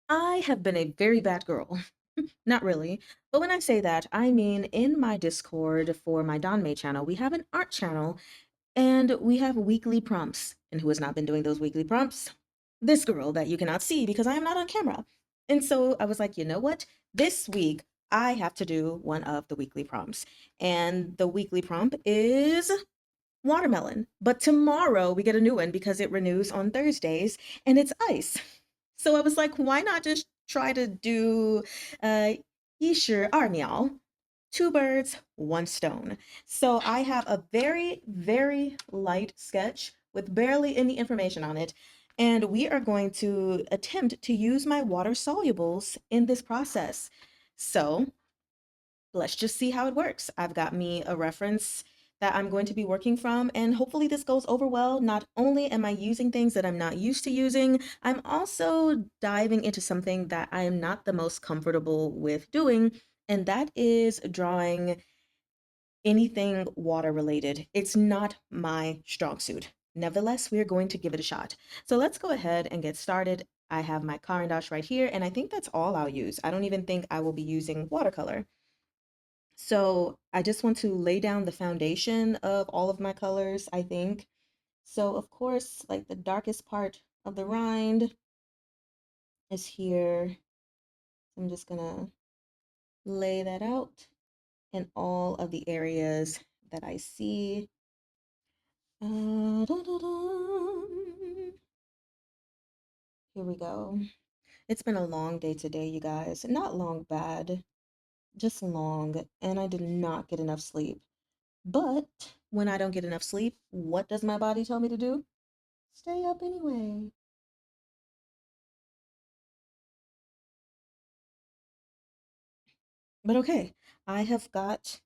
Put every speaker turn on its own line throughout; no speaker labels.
I have been a very bad girl. Not really. But when I say that, I mean in my Discord for my Donmei channel, we have an art channel and we have weekly prompts. And who has not been doing those weekly prompts? This girl that you cannot see because I am not on camera. And so I was like, you know what? This week I have to do one of the weekly prompts. And the weekly prompt is watermelon. But tomorrow we get a new one because it renews on Thursdays and it's ice. So I was like, why not just try to do uh Yisher Armial? Two birds, one stone. So I have a very, very light sketch with barely any information on it. And we are going to attempt to use my water solubles in this process. So let's just see how it works. I've got me a reference that I'm going to be working from, and hopefully this goes over well. Not only am I using things that I'm not used to using, I'm also diving into something that I am not the most comfortable with doing, and that is drawing anything water related. It's not my strong suit. Nevertheless, we're going to give it a shot. So let's go ahead and get started. I have my Caran right here, and I think that's all I'll use. I don't even think I will be using watercolor. So I just want to lay down the foundation of all of my colors, I think. So of course, like the darkest part of the rind is here. I'm just gonna lay that out in all of the areas that I see. Here we go. It's been a long day today, you guys. Not long bad, just long, and I did not get enough sleep. But when I don't get enough sleep, what does my body tell me to do? Stay up anyway. But okay, I have got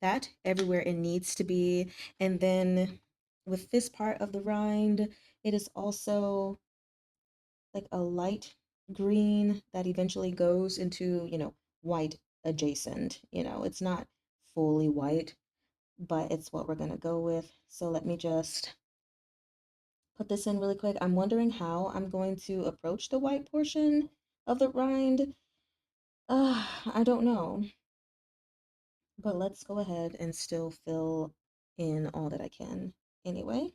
that everywhere it needs to be. And then with this part of the rind, it is also like a light green that eventually goes into, white adjacent. It's not fully white, but it's what we're going to go with. So let me just put this in really quick. I'm wondering how I'm going to approach the white portion of the rind. I don't know, but let's go ahead and still fill in all that I can anyway.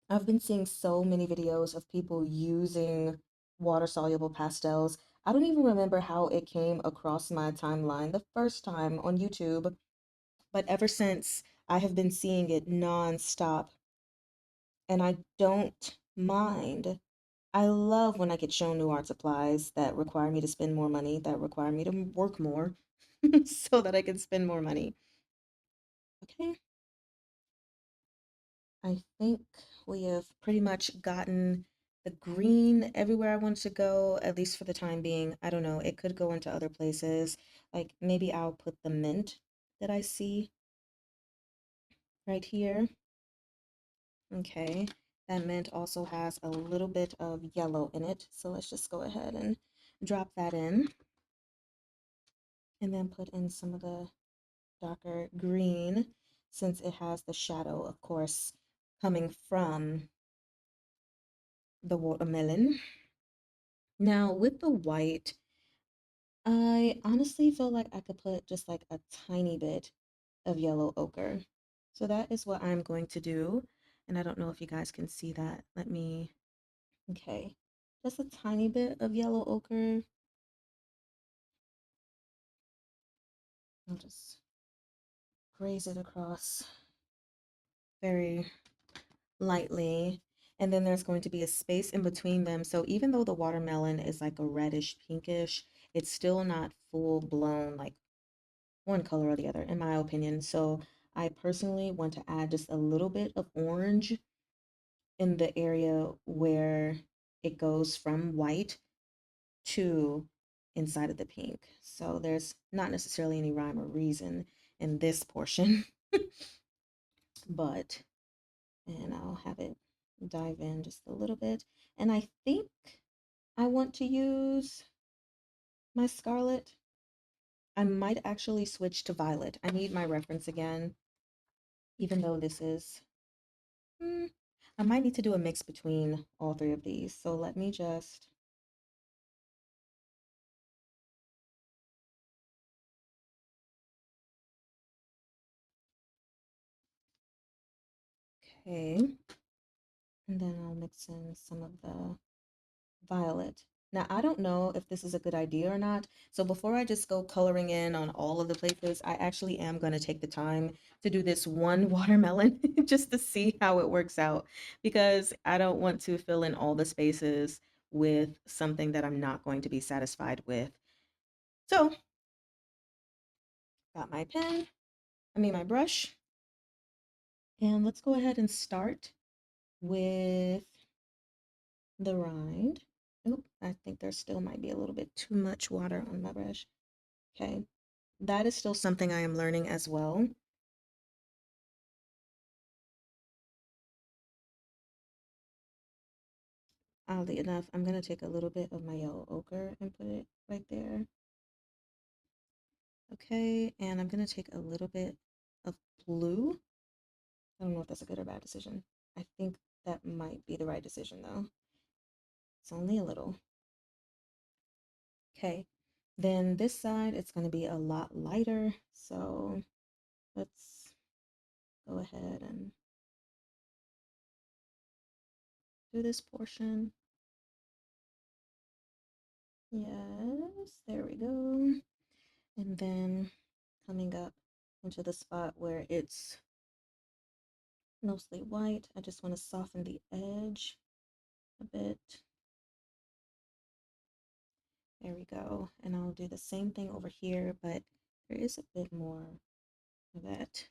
I've been seeing so many videos of people using water-soluble pastels. I don't even remember how it came across my timeline the first time on YouTube, but ever since I have been seeing it non-stop, and I don't mind. I love when I get shown new art supplies that require me to spend more money, that require me to work more so that I can spend more money. Okay, I think we have pretty much gotten the green everywhere I want to go, at least for the time being. I don't know, it could go into other places. Like maybe I'll put the mint that I see right here. Okay, that mint also has a little bit of yellow in it, so let's just go ahead and drop that in, and then put in some of the darker green since it has the shadow, of course, coming from the watermelon. Now, with the white, I honestly feel like I could put just like a tiny bit of yellow ochre. So that is what I'm going to do. And I don't know if you guys can see that. Okay, just a tiny bit of yellow ochre. I'll just graze it across very lightly. And then there's going to be a space in between them. So even though the watermelon is like a reddish pinkish, it's still not full blown like one color or the other, in my opinion. So I personally want to add just a little bit of orange in the area where it goes from white to inside of the pink. So there's not necessarily any rhyme or reason in this portion, but, and I'll have it dive in just a little bit. And I think I want to use my scarlet. I might actually switch to violet. I need my reference again, even though this is, hmm, I might need to do a mix between all three of these. So let me just, okay. And then I'll mix in some of the violet. Now, I don't know if this is a good idea or not. So before I just go coloring in on all of the places, I actually am going to take the time to do this one watermelon just to see how it works out because I don't want to fill in all the spaces with something that I'm not going to be satisfied with. So, got my pen, my brush, and let's go ahead and start with the rind. Oh, I think there still might be a little bit too much water on my brush. Okay, that is still something I am learning as well. Oddly enough, I'm going to take a little bit of my yellow ochre and put it right there. Okay, and I'm going to take a little bit of blue. I don't know if that's a good or bad decision. I think that might be the right decision though. It's only a little. Okay, then this side, it's going to be a lot lighter. So let's go ahead and do this portion. Yes, there we go. And then coming up into the spot where it's mostly white, I just want to soften the edge a bit. There we go. And I'll do the same thing over here, but there is a bit more of that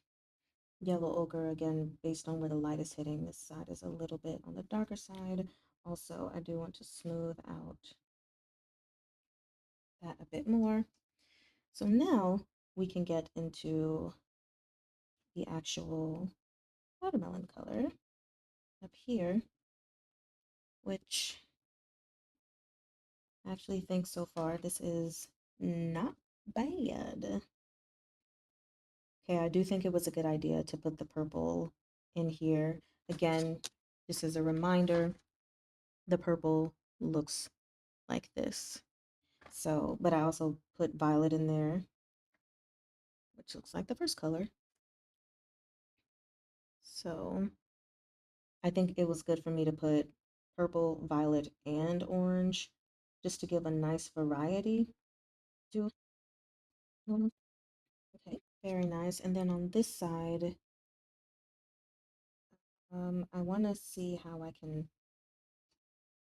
yellow ochre again, based on where the light is hitting. This side is a little bit on the darker side. Also, I do want to smooth out that a bit more. So now we can get into the actual watermelon color up here, which I actually think so far this is not bad. Okay, I do think it was a good idea to put the purple in here. Again, just as a reminder, the purple looks like this. So, but I also put violet in there, which looks like the first color. So I think it was good for me to put purple, violet, and orange just to give a nice variety to them. Okay, very nice. And then on this side, I want to see how I can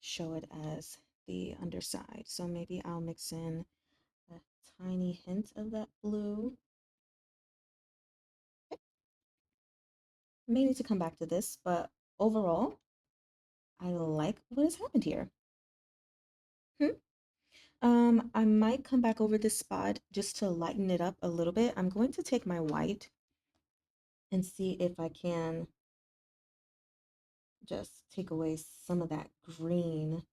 show it as the underside. So maybe I'll mix in a tiny hint of that blue. May need to come back to this, but overall, I like what has happened here. Hmm. I might come back over this spot just to lighten it up a little bit. I'm going to take my white and see if I can just take away some of that green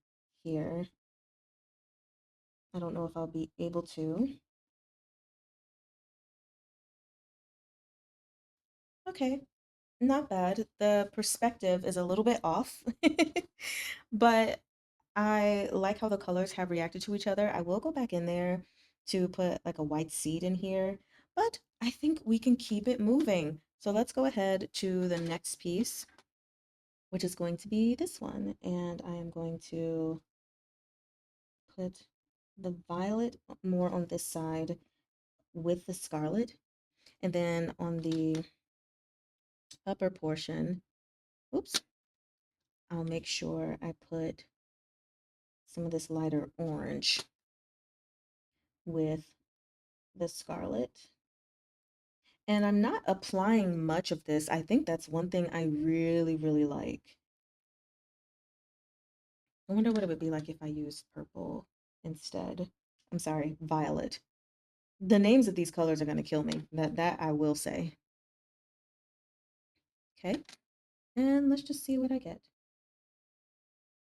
here. I don't know if I'll be able to. Okay, not bad. The perspective is a little bit off, but I like how the colors have reacted to each other. I will go back in there to put like a white seed in here, but I think we can keep it moving. So let's go ahead to the next piece, which is going to be this one. And I am going to put the violet more on this side with the scarlet. And then on the upper portion, oops, I'll make sure I put some of this lighter orange with the scarlet. And I'm not applying much of this. I think that's one thing I really, really like. I wonder what it would be like if I used purple instead. I'm sorry, violet. The names of these colors are going to kill me. That I will say. Okay, and let's just see what I get.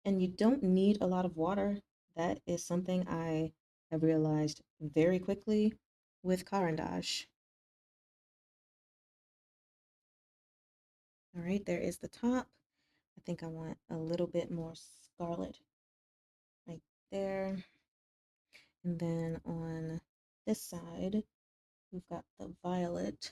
And you don't need a lot of water. That is something I have realized very quickly with Caran. All right, there is the top. I think I want a little bit more scarlet right there. And then on this side, we've got the violet.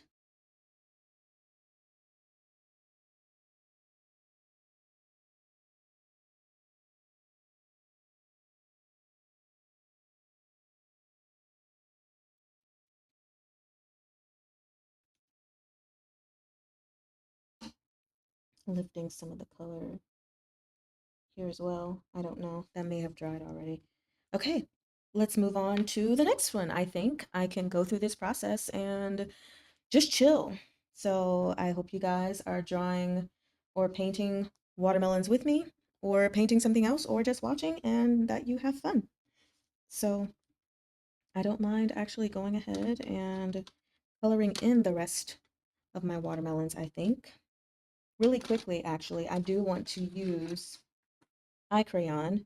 Lifting some of the color here as well. I don't know. That may have dried already. Okay, let's move on to the next one. I think I can go through this process and just chill. So I hope you guys are drawing or painting watermelons with me, or painting something else, or just watching, and that you have fun. So I don't mind actually going ahead and coloring in the rest of my watermelons, I think. Really quickly, actually, I do want to use eye crayon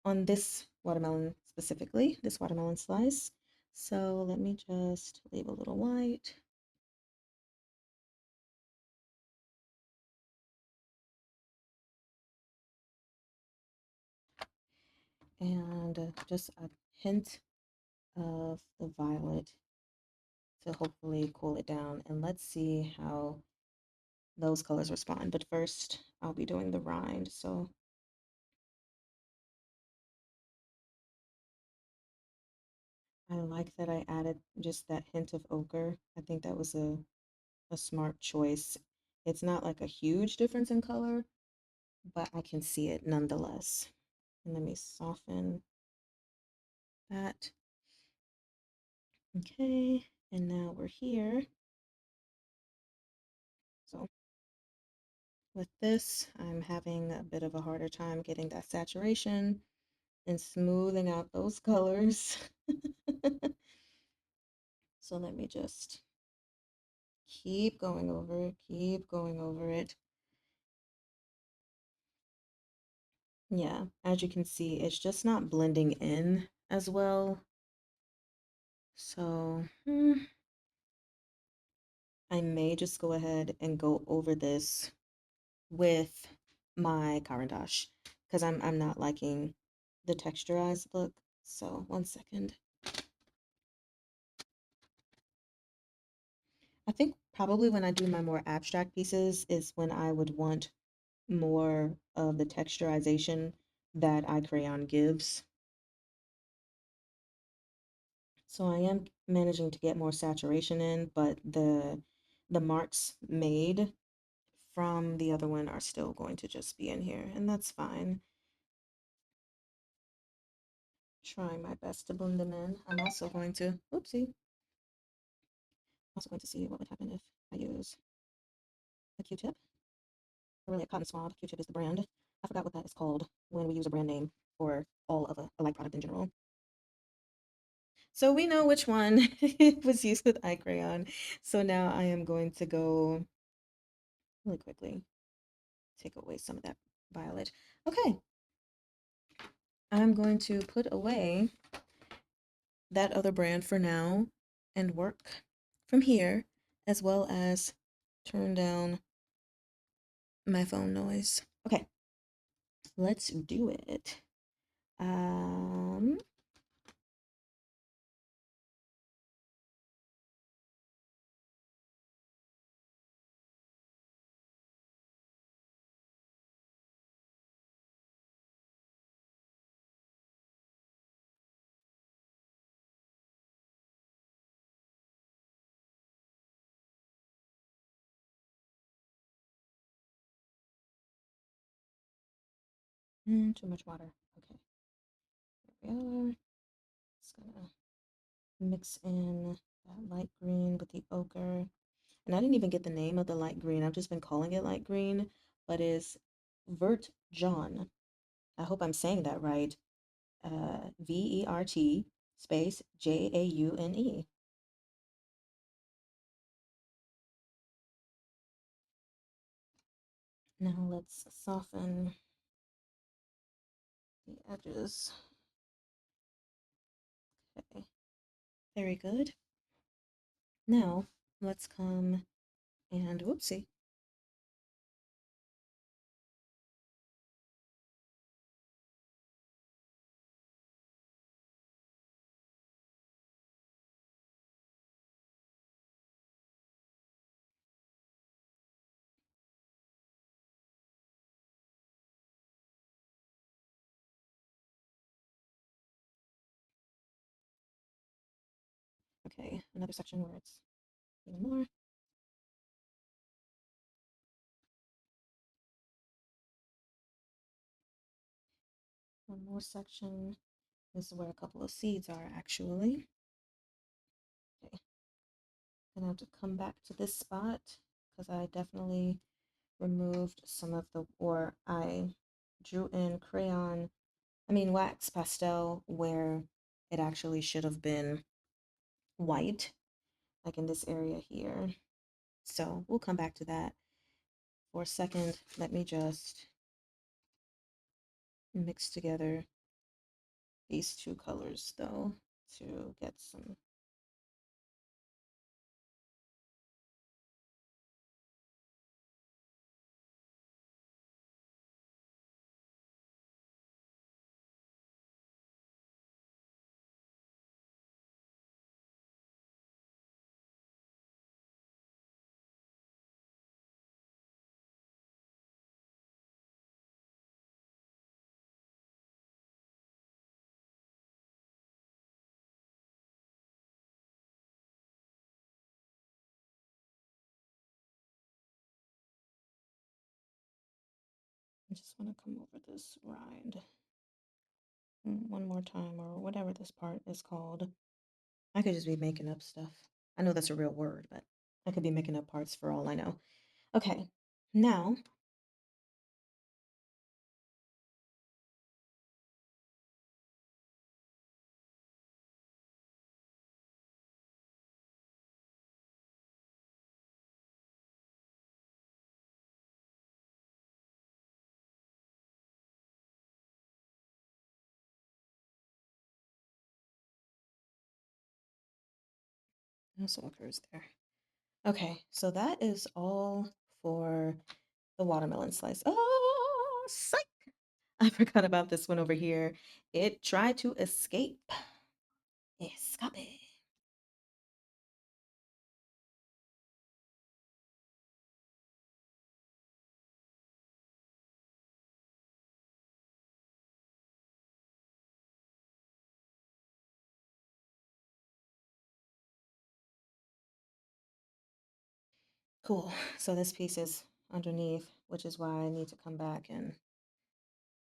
on this watermelon specifically, this watermelon slice. So let me just leave a little white. And just a hint of the violet to hopefully cool it down. And let's see how those colors respond. But first, I'll be doing the rind. So I like that I added just that hint of ochre. I think that was a smart choice. It's not like a huge difference in color, but I can see it nonetheless. And let me soften that. Okay, and now we're here. So with this, I'm having a bit of a harder time getting that saturation and smoothing out those colors. So let me just keep going over it, keep going over it. Yeah, as you can see, it's just not blending in as well. So I may just go ahead and go over this with my Caran because I'm not liking the texturized look. So 1 second. I think probably when I do my more abstract pieces is when I would want more of the texturization that eye crayon gives. So I am managing to get more saturation in, but the marks made from the other one are still going to just be in here, and that's fine. Trying my best to blend them in. I'm also going to, oopsie, also going to see what would happen if I use a Q-tip, or really a cotton swab. Q-tip is the brand. I forgot what that is called when we use a brand name for all of a light product in general. So we know which one was used with eye crayon. So now I am going to go really quickly, take away some of that violet. Okay, I'm going to put away that other brand for now and work from here, as well as turn down my phone noise. Okay, let's do it. Um, too much water. Okay, there we are. Just gonna mix in that light green with the ochre. And I didn't even get the name of the light green. I've just been calling it light green, but it's Vert John. I hope I'm saying that right. Vert space Jaune. Now let's soften the edges. Okay, very good. Now let's come and whoopsie. Okay, another section where it's even more. One more section. This is where a couple of seeds are actually. Okay, gonna have to come back to this spot because I definitely removed some of the, or I drew in crayon, I mean wax pastel where it actually should have been white, like in this area here. So we'll come back to that. For a second, let me just mix together these two colors though to get some. I just want to come over this rind one more time, or whatever this part is called. I could just be making up stuff. I know that's a real word, but I could be making up parts for all I know. Okay, now also occurs there. Okay, so that is all for the watermelon slice. Oh, psych! I forgot about this one over here. It tried to escape. Escape. Cool. So this piece is underneath, which is why I need to come back and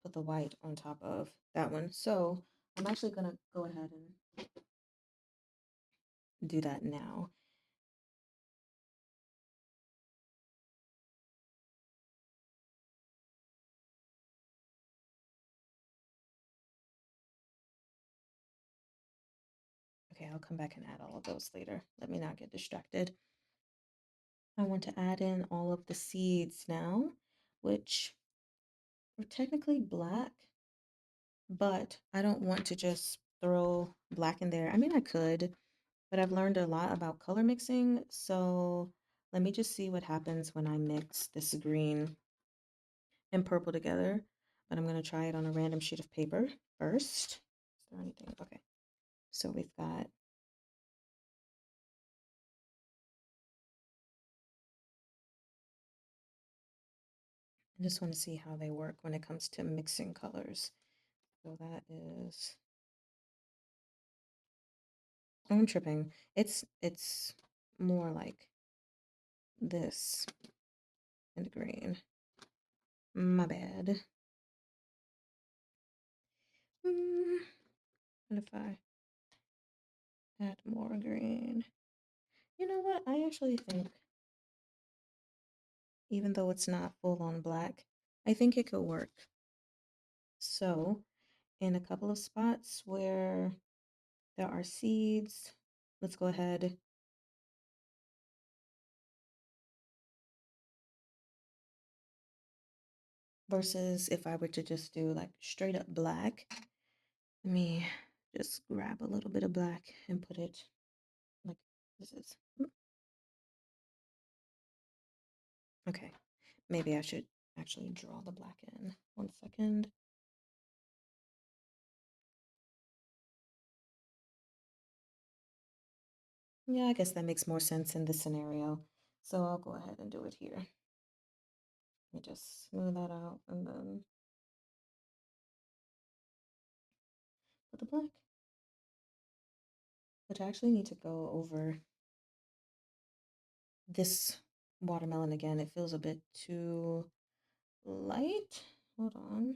put the white on top of that one. So I'm actually gonna go ahead and do that now. Okay, I'll come back and add all of those later. Let me not get distracted. I want to add in all of the seeds now, which are technically black, but I don't want to just throw black in there. I mean, I could, but I've learned a lot about color mixing. So let me just see what happens when I mix this green and purple together. But I'm going to try it on a random sheet of paper first. Is there anything? Okay. So we've got, I just want to see how they work when it comes to mixing colors. So that is, oh, I'm tripping. It's more like this and green. My bad. What if I add more green? You know what? I actually think, even though it's not full on black, I think it could work. So, in a couple of spots where there are seeds, let's go ahead. Versus if I were to just do like straight up black, let me just grab a little bit of black and put it like this is. Okay, maybe I should actually draw the black in. 1 second. Yeah, I guess that makes more sense in this scenario. So I'll go ahead and do it here. Let me just smooth that out and then put the black. But I actually need to go over this watermelon again. It feels a bit too light. Hold on.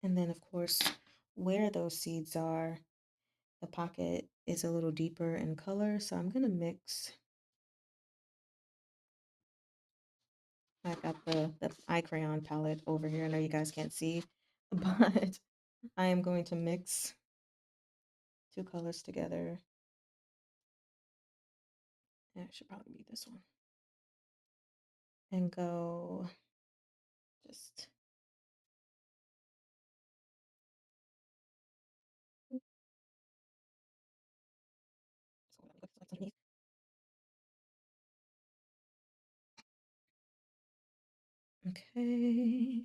And then, of course, where those seeds are, the pocket is a little deeper in color. So I'm going to mix. I've got the eye crayon palette over here. I know you guys can't see, but I am going to mix two colors together. Yeah, it should probably be this one. And go just okay.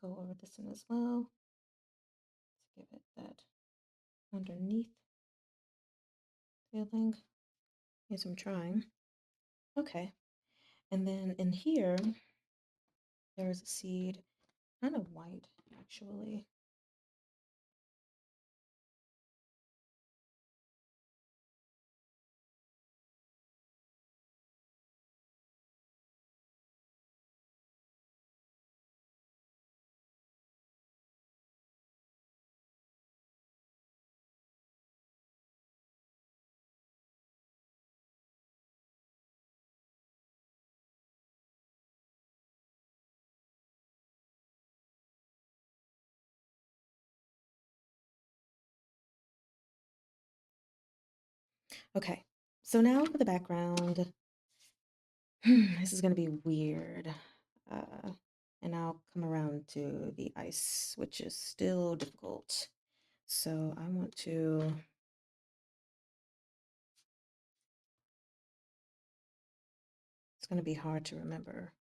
Go over this one as well. Let's give it that underneath feeling. Yes, I'm trying. Okay. And then in here, there's a seed, kind of white actually. Okay, so now for the background. This is going to be weird. Uh, and I'll come around to the ice, which is still difficult. So I want to, it's going to be hard to remember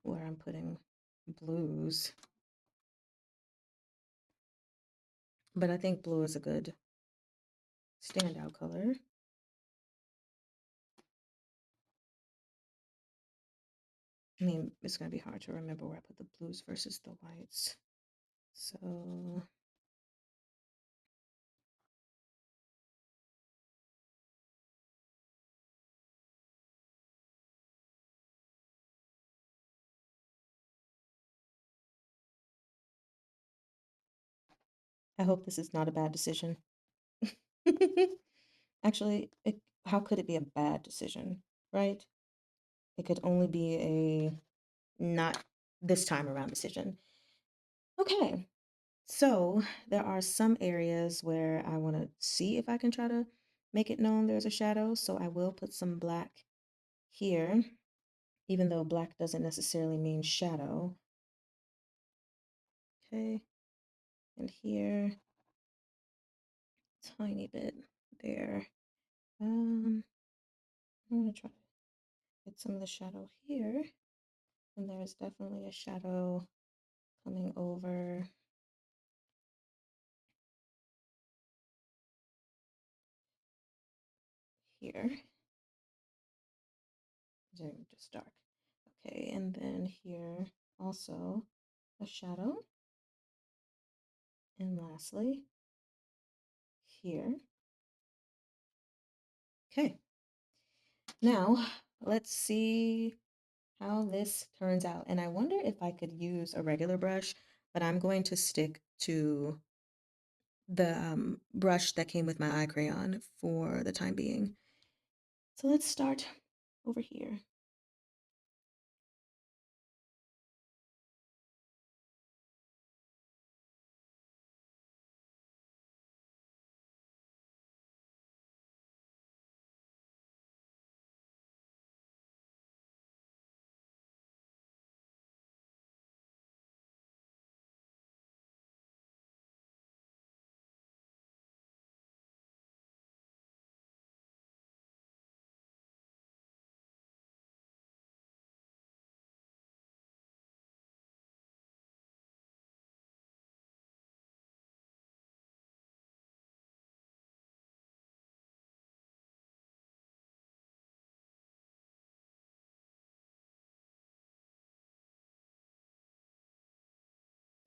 where I'm putting blues, but I think blue is a good standout color. I mean, it's going to be hard to remember where I put the blues versus the whites. So I hope this is not a bad decision. Actually, how could it be a bad decision, right? It could only be a not this time around decision. Okay, so there are some areas where I want to see if I can try to make it known there's a shadow. So I will put some black here, even though black doesn't necessarily mean shadow. Okay, and here, tiny bit there. I'm gonna try to get some of the shadow here, and there's definitely a shadow coming over here. They're just dark. Okay, and then here also a shadow. And lastly, here. Okay, now let's see how this turns out. And I wonder if I could use a regular brush, but I'm going to stick to the brush that came with my eye crayon for the time being. So let's start over here.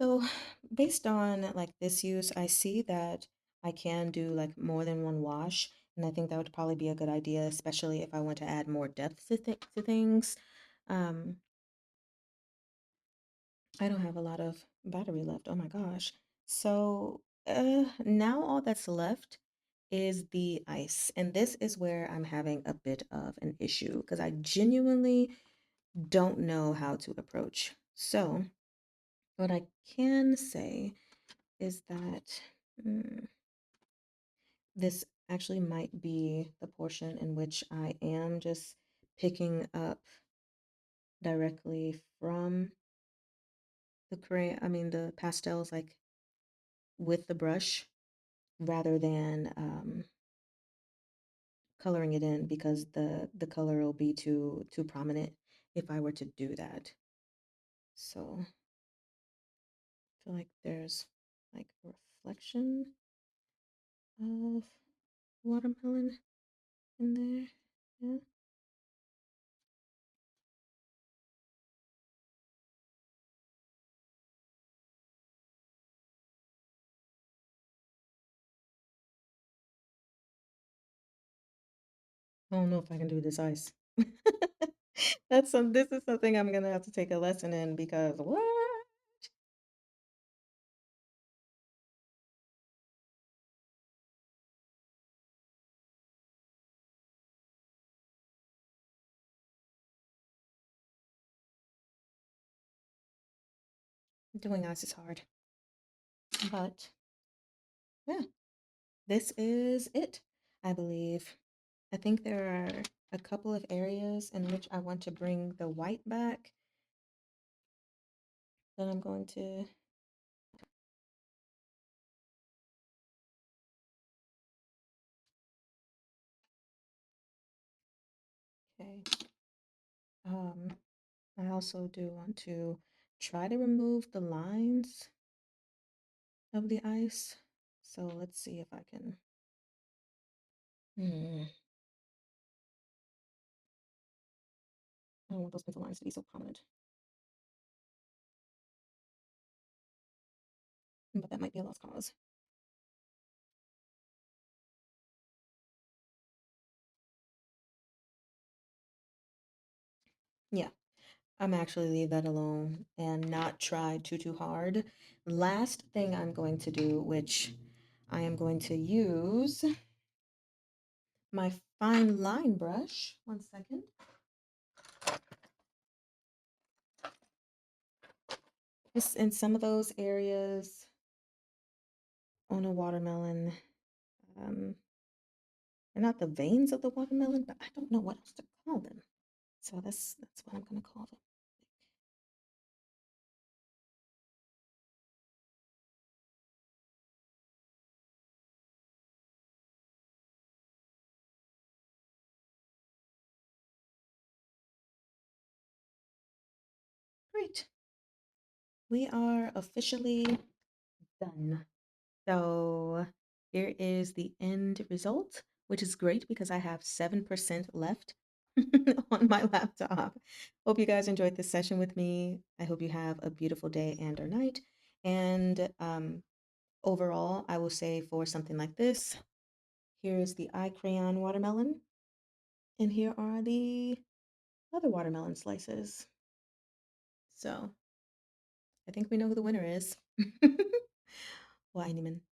So, based on like this use, I see that I can do like more than one wash, and I think that would probably be a good idea, especially if I want to add more depth to things. Um, I don't have a lot of battery left. Oh my gosh. So, now all that's left is the ice, and this is where I'm having a bit of an issue because I genuinely don't know how to approach. So, what I can say is that. mm, This actually might be the portion in which I am just picking up directly from the crayon, I mean the pastels, like with the brush rather than coloring it in because the color will be too prominent if I were to do that. So I feel like there's like a reflection of watermelon in there. Yeah. I don't know if I can do this ice. This is something I'm gonna have to take a lesson in because what? Doing ice is hard. But yeah, this is it, I believe. I think there are a couple of areas in which I want to bring the white back that I'm going to. Okay. Um, I also do want to try to remove the lines of the ice. So let's see if I can. Hmm, I don't want those pencil lines to be so prominent, but that might be a lost cause. Yeah, I'm actually leave that alone and not try too hard. Last thing I'm going to do, which I am going to use my fine line brush. One second. Just in some of those areas on a watermelon. Um, they're not the veins of the watermelon, but I don't know what else to call them. So that's what I'm gonna call them. Great. We are officially done. So here is the end result, which is great because I have 7% left on my laptop. Hope you guys enjoyed this session with me. I hope you have a beautiful day and or night. And overall, I will say for something like this, here is the eye crayon watermelon, and here are the other watermelon slices. So I think we know who the winner is. Well, Animan.